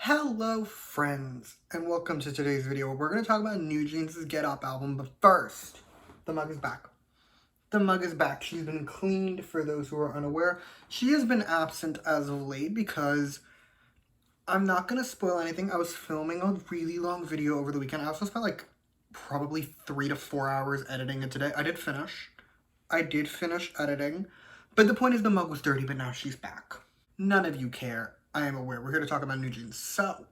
Hello friends, and welcome to today's video. We're going to talk about NewJeans' Get Up album, but first, the mug is back. The mug is back. She's been cleaned, for those who are unaware. She has been absent as of late because I'm not going to spoil anything. I was filming a really long video over the weekend. I also spent like probably 3 to 4 hours editing it today. I did finish editing, but the point is the mug was dirty, but now she's back. None of you care. I am aware. We're here to talk about NewJeans. So,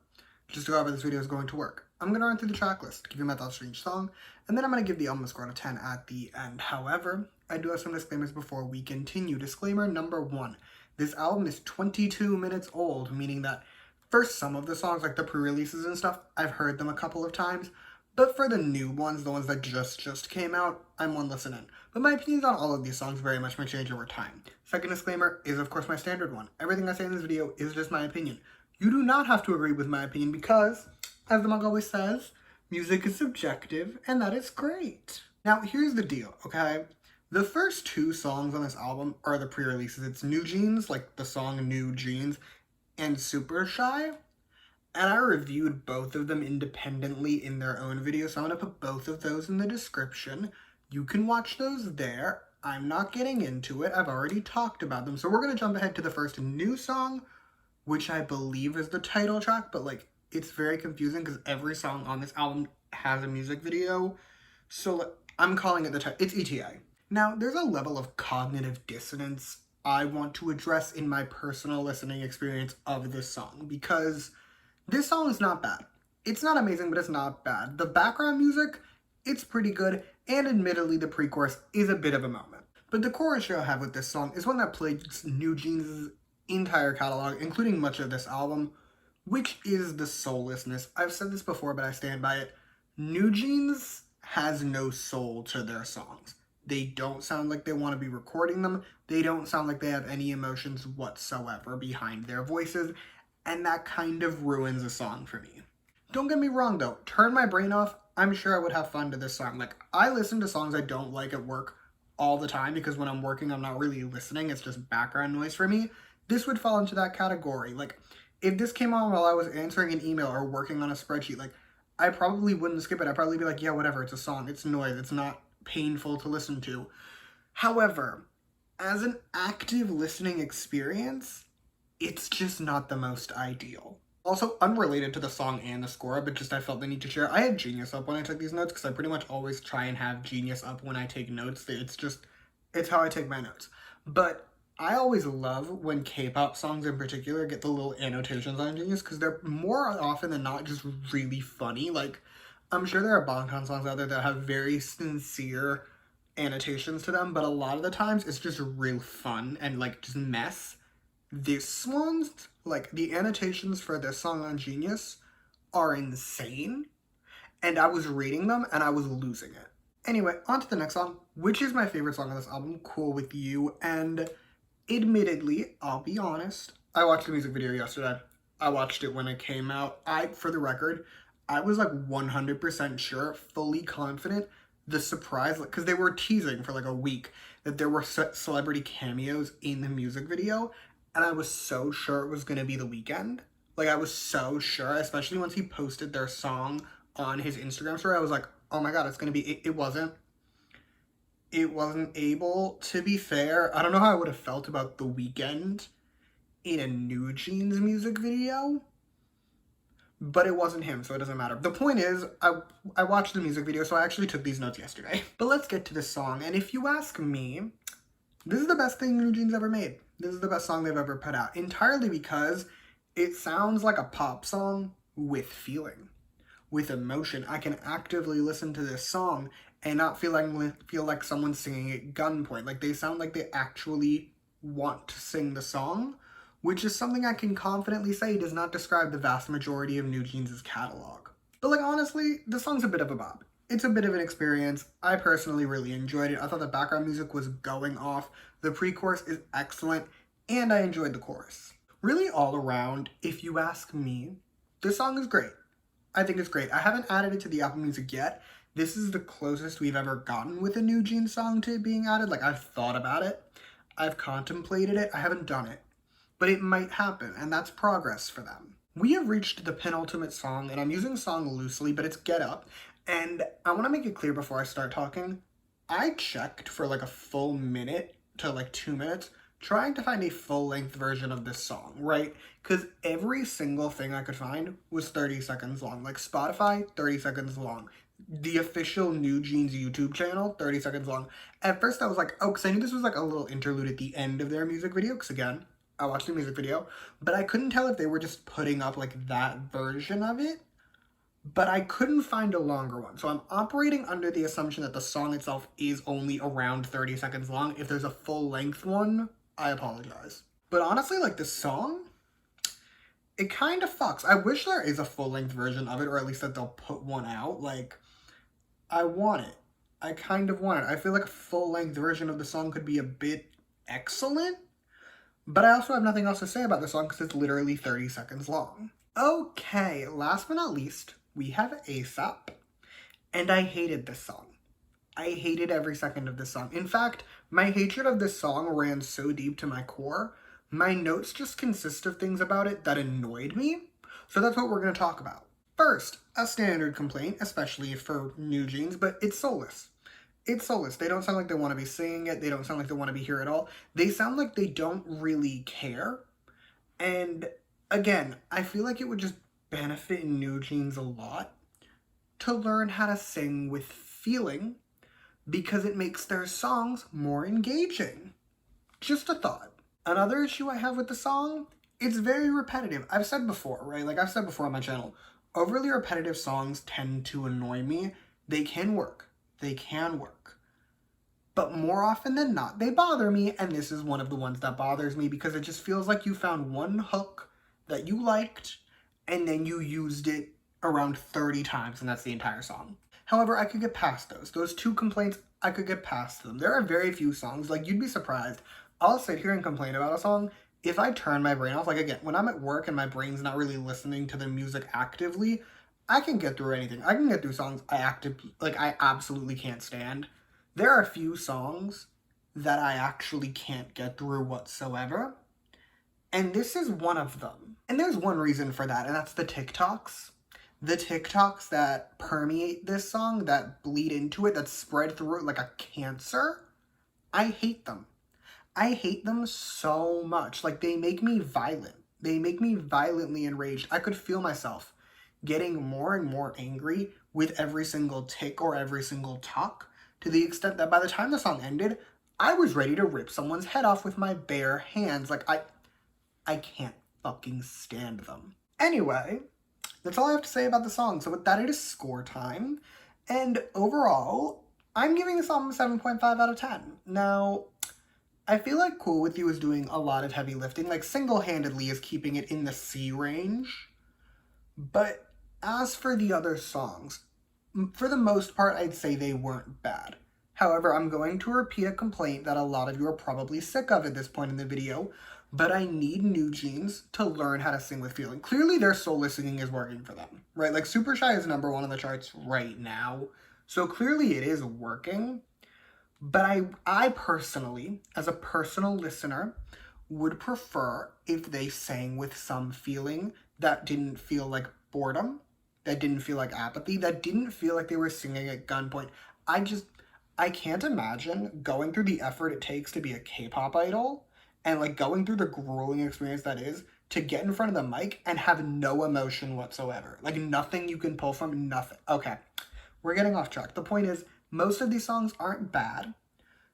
just to go over this video is going to work. I'm going to run through the track list, give you my thoughts for each song, and then I'm going to give the album a score out of 10 at the end. However, I do have some disclaimers before we continue. Disclaimer number 1. This album is 22 minutes old, meaning that for some of the songs, like the pre-releases and stuff, I've heard them a couple of times. But for the new ones, the ones that just came out, I'm one listen in. But my opinions on all of these songs very much may change over time. Second disclaimer is, of course, my standard one. Everything I say in this video is just my opinion. You do not have to agree with my opinion because, as the mug always says, music is subjective, and that is great. Now, here's the deal, okay? The first 2 songs on this album are the pre-releases. It's NewJeans, like the song NewJeans, and Super Shy. And I reviewed both of them independently in their own video, so I'm going to put both of those in the description. You can watch those there. I'm not getting into it. I've already talked about them. So we're going to jump ahead to the first new song, which I believe is the title track, but like it's very confusing because every song on this album has a music video. So I'm calling it the title. It's ETA. Now, there's a level of cognitive dissonance I want to address in my personal listening experience of this song because this song is not bad. It's not amazing, but it's not bad. The background music, it's pretty good, and admittedly the pre-chorus is a bit of a moment. But the core issue I have with this song is one that plays NewJeans' entire catalog, including much of this album, which is the soullessness. I've said this before, but I stand by it. NewJeans has no soul to their songs. They don't sound like they want to be recording them. They don't sound like they have any emotions whatsoever behind their voices, and that kind of ruins a song for me. Don't get me wrong though, turn my brain off, I'm sure I would have fun to this song. Like, I listen to songs I don't like at work all the time because when I'm working, I'm not really listening, it's just background noise for me. This would fall into that category. Like, if this came on while I was answering an email or working on a spreadsheet, like, I probably wouldn't skip it. I'd probably be like, yeah, whatever, it's a song, it's noise, it's not painful to listen to. However, as an active listening experience, it's just not the most ideal. Also, unrelated to the song and the score, but just I felt the need to share, I had Genius up when I took these notes because I pretty much always try and have Genius up when I take notes. It's how I take my notes. But I always love when K-pop songs in particular get the little annotations on Genius because they're more often than not just really funny. Like, I'm sure there are Bangtan songs out there that have very sincere annotations to them, but a lot of the times it's just real fun and like just mess. This one's, like, the annotations for this song on Genius are insane, and I was reading them and I was losing it. Anyway, on to the next song, which is my favorite song on this album, Cool With You, and admittedly, I'll be honest, I watched the music video yesterday. I watched it when it came out. For the record, I was like 100% sure, fully confident, the surprise, because they were teasing for like a week that there were celebrity cameos in the music video, and I was so sure it was going to be The Weeknd. Like, I was so sure, especially once he posted their song on his Instagram story. I was like, oh my god, it's going to be... It wasn't. It wasn't able to be fair. I don't know how I would have felt about The Weeknd in a NewJeans music video, but it wasn't him, so it doesn't matter. The point is, I watched the music video, so I actually took these notes yesterday. But let's get to this song, and if you ask me, this is the best thing NewJeans ever made. This is the best song they've ever put out, entirely because it sounds like a pop song with feeling, with emotion. I can actively listen to this song and not feel like someone's singing at gunpoint. Like, they sound like they actually want to sing the song, which is something I can confidently say does not describe the vast majority of NewJeans' catalog. But like, honestly, the song's a bit of a bop. It's a bit of an experience. I personally really enjoyed it. I thought the background music was going off. The pre-chorus is excellent, and I enjoyed the chorus. Really all around, if you ask me, this song is great. I think it's great. I haven't added it to the Apple Music yet. This is the closest we've ever gotten with a NewJeans song to it being added. Like, I've thought about it. I've contemplated it. I haven't done it. But it might happen, and that's progress for them. We have reached the penultimate song, and I'm using song loosely, but it's Get Up. And I want to make it clear before I start talking, I checked for like a full minute to like 2 minutes trying to find a full-length version of this song, right? Because every single thing I could find was 30 seconds long. Like Spotify, 30 seconds long. The official NewJeans YouTube channel, 30 seconds long. At first I was like, oh, because I knew this was like a little interlude at the end of their music video, because again, I watched the music video, but I couldn't tell if they were just putting up like that version of it, but I couldn't find a longer one. So I'm operating under the assumption that the song itself is only around 30 seconds long. If there's a full-length one, I apologize. But honestly, like, this song, it kind of fucks. I wish there is a full-length version of it, or at least that they'll put one out. Like, I want it. I kind of want it. I feel like a full-length version of the song could be a bit excellent, but I also have nothing else to say about the song because it's literally 30 seconds long. Okay, last but not least, we have ASAP, and I hated this song. I hated every second of this song. In fact, my hatred of this song ran so deep to my core, my notes just consist of things about it that annoyed me, so that's what we're going to talk about. First, a standard complaint, especially for NewJeans, but it's soulless. It's soulless. They don't sound like they want to be singing it. They don't sound like they want to be here at all. They sound like they don't really care. And again, I feel like it would just benefit NewJeans a lot to learn how to sing with feeling, because it makes their songs more engaging. Just a thought. Another issue I have with the song, it's very repetitive. I've said before, right? Like I've said before on my channel, overly repetitive songs tend to annoy me. They can work. They can work. But more often than not, they bother me, and this is one of the ones that bothers me because it just feels like you found one hook that you liked, and then you used it around 30 times, and that's the entire song. However, I could get past those. Those two complaints, I could get past them. There are very few songs, like, you'd be surprised. I'll sit here and complain about a song. If I turn my brain off, like, again, when I'm at work and my brain's not really listening to the music actively, I can get through anything. I can get through songs I absolutely can't stand. There are a few songs that I actually can't get through whatsoever, and this is one of them. And there's one reason for that, and that's the TikToks. The TikToks that permeate this song, that bleed into it, that spread through it like a cancer, I hate them. I hate them so much. Like, they make me violent. They make me violently enraged. I could feel myself getting more and more angry with every single tick or every single talk, to the extent that by the time the song ended, I was ready to rip someone's head off with my bare hands. Like, I can't fucking stand them. Anyway, that's all I have to say about the song. So with that, it is score time. And overall, I'm giving this album a 7.5 out of 10. Now, I feel like Cool With You is doing a lot of heavy lifting. Like, single-handedly is keeping it in the C range. But as for the other songs, for the most part, I'd say they weren't bad. However, I'm going to repeat a complaint that a lot of you are probably sick of at this point in the video, but I need NewJeans to learn how to sing with feeling. Clearly, their soulless singing is working for them, right? Like, Super Shy is #1 on the charts right now, so clearly it is working. But I personally, as a personal listener, would prefer if they sang with some feeling that didn't feel like boredom, that didn't feel like apathy, that didn't feel like they were singing at gunpoint. I can't imagine going through the effort it takes to be a K-pop idol, and like going through the grueling experience that is to get in front of the mic and have no emotion whatsoever. Like, nothing you can pull from, nothing. Okay, we're getting off track. The point is, most of these songs aren't bad.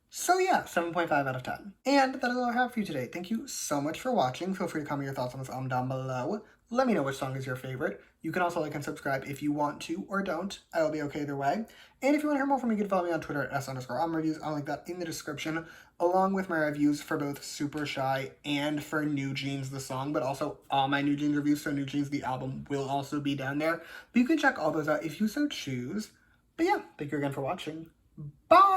So yeah, 7.5 out of 10. And that is all I have for you today. Thank you so much for watching. Feel free to comment your thoughts on this album down below. Let me know which song is your favorite. You can also like and subscribe if you want to or don't. I'll be okay either way. And if you want to hear more from me, you can follow me on Twitter at s_almreviews. I'll link that in the description, along with my reviews for both Super Shy and for NewJeans the song, but also all my NewJeans reviews, so NewJeans the album will also be down there. But you can check all those out if you so choose. But yeah, thank you again for watching. Bye!